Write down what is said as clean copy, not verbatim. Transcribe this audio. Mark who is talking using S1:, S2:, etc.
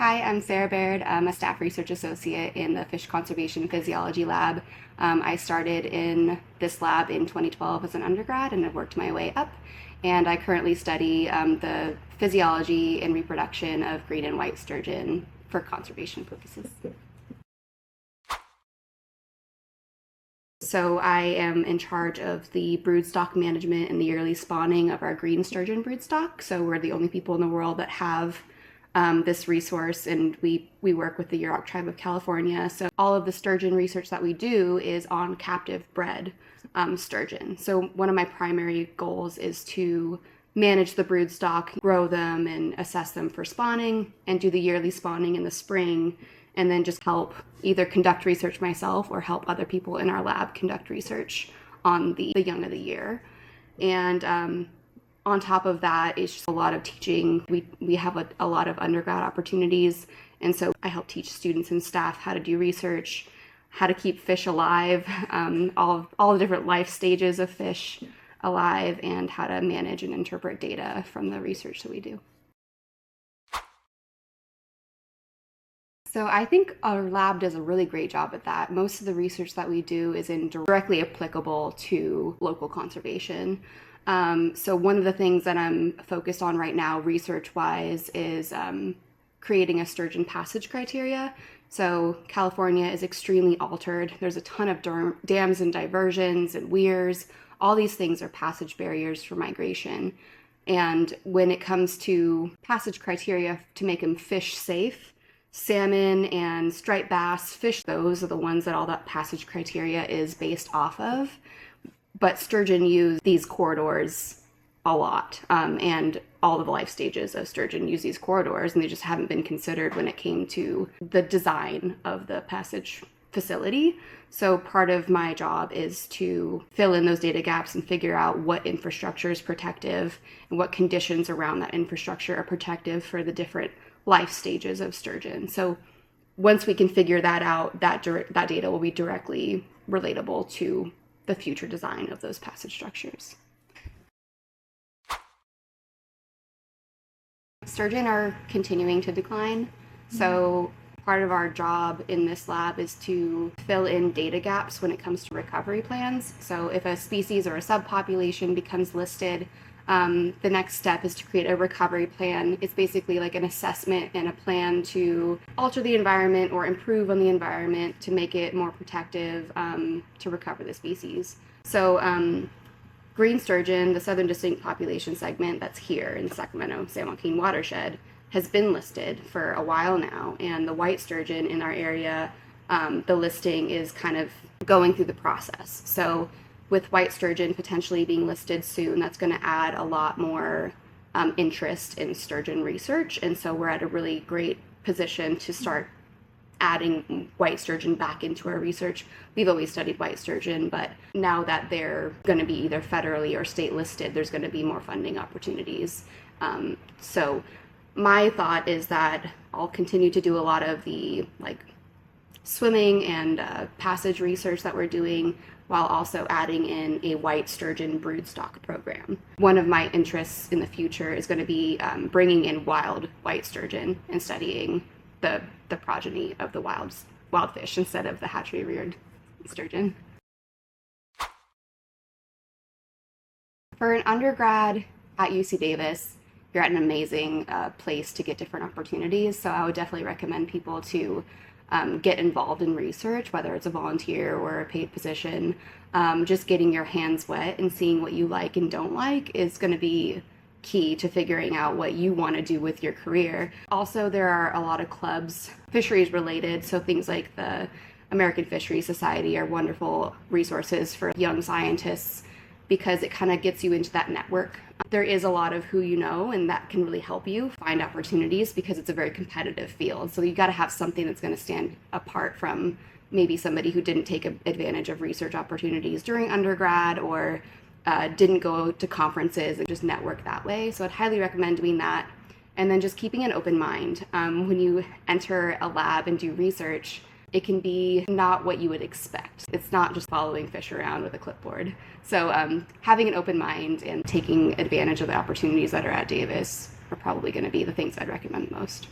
S1: Hi, I'm Sarah Baird. I'm a staff research associate in the Fish Conservation Physiology lab. I started in this lab in 2012 as an undergrad and have worked my way up. And I currently study the physiology and reproduction of green and white sturgeon for conservation purposes. So I am in charge of the broodstock management and the yearly spawning of our green sturgeon broodstock. So we're the only people in the world that have this resource, and we work with the Yurok tribe of California. So all of the sturgeon research that we do is on captive bred sturgeon. So one of my primary goals is to manage the broodstock, grow them, and assess them for spawning, and do the yearly spawning in the spring, and then just help either conduct research myself or help other people in our lab conduct research on the young of the year. And on top of that is just a lot of teaching. We have a lot of undergrad opportunities, and so I help teach students and staff how to do research, how to keep fish alive, all the different life stages of fish alive, and how to manage and interpret data from the research that we do. So I think our lab does a really great job at that. Most of the research that we do is directly applicable to local conservation. So one of the things that I'm focused on right now, research-wise, is creating a sturgeon passage criteria. So California is extremely altered. There's a ton of dams and diversions and weirs. All these things are passage barriers for migration. And when it comes to passage criteria to make them fish safe, salmon and striped bass fish, those are the ones that all that passage criteria is based off of. But sturgeon use these corridors a lot, and all of the life stages of sturgeon use these corridors, and they just haven't been considered when it came to the design of the passage facility. So part of my job is to fill in those data gaps and figure out what infrastructure is protective and what conditions around that infrastructure are protective for the different life stages of sturgeon. So once we can figure that out, that data will be directly relatable to the future design of those passage structures. Sturgeon are continuing to decline, so part of our job in this lab is to fill in data gaps when it comes to recovery plans. So if a species or a subpopulation becomes listed, the next step is to create a recovery plan. It's basically like an assessment and a plan to alter the environment or improve on the environment to make it more protective to recover the species. So green sturgeon, the southern distinct population segment that's here in the Sacramento-San Joaquin watershed, has been listed for a while now, and the white sturgeon in our area, the listing is kind of going through the process. So with white sturgeon potentially being listed soon, that's going to add a lot more interest in sturgeon research. And so we're at a really great position to start adding white sturgeon back into our research. We've always studied white sturgeon, but now that they're going to be either federally or state listed, there's going to be more funding opportunities. So my thought is that I'll continue to do a lot of the swimming and passage research that we're doing, while also adding in a white sturgeon broodstock program. One of my interests in the future is going to be bringing in wild white sturgeon and studying the progeny of the wild fish instead of the hatchery-reared sturgeon. For an undergrad at UC Davis, you're at an amazing place to get different opportunities, so I would definitely recommend people to get involved in research, whether it's a volunteer or a paid position. Just getting your hands wet and seeing what you like and don't like is going to be key to figuring out what you want to do with your career. Also, there are a lot of clubs, fisheries related, so things like the American Fisheries Society are wonderful resources for young scientists because it kind of gets you into that network. There is a lot of who you know, and that can really help you find opportunities because it's a very competitive field. So you got to have something that's going to stand apart from maybe somebody who didn't take advantage of research opportunities during undergrad or didn't go to conferences and just network that way. So I'd highly recommend doing that. And then just keeping an open mind. When you enter a lab and do research, it can be not what you would expect. It's not just following fish around with a clipboard. So having an open mind and taking advantage of the opportunities that are at Davis are probably going to be the things I'd recommend most.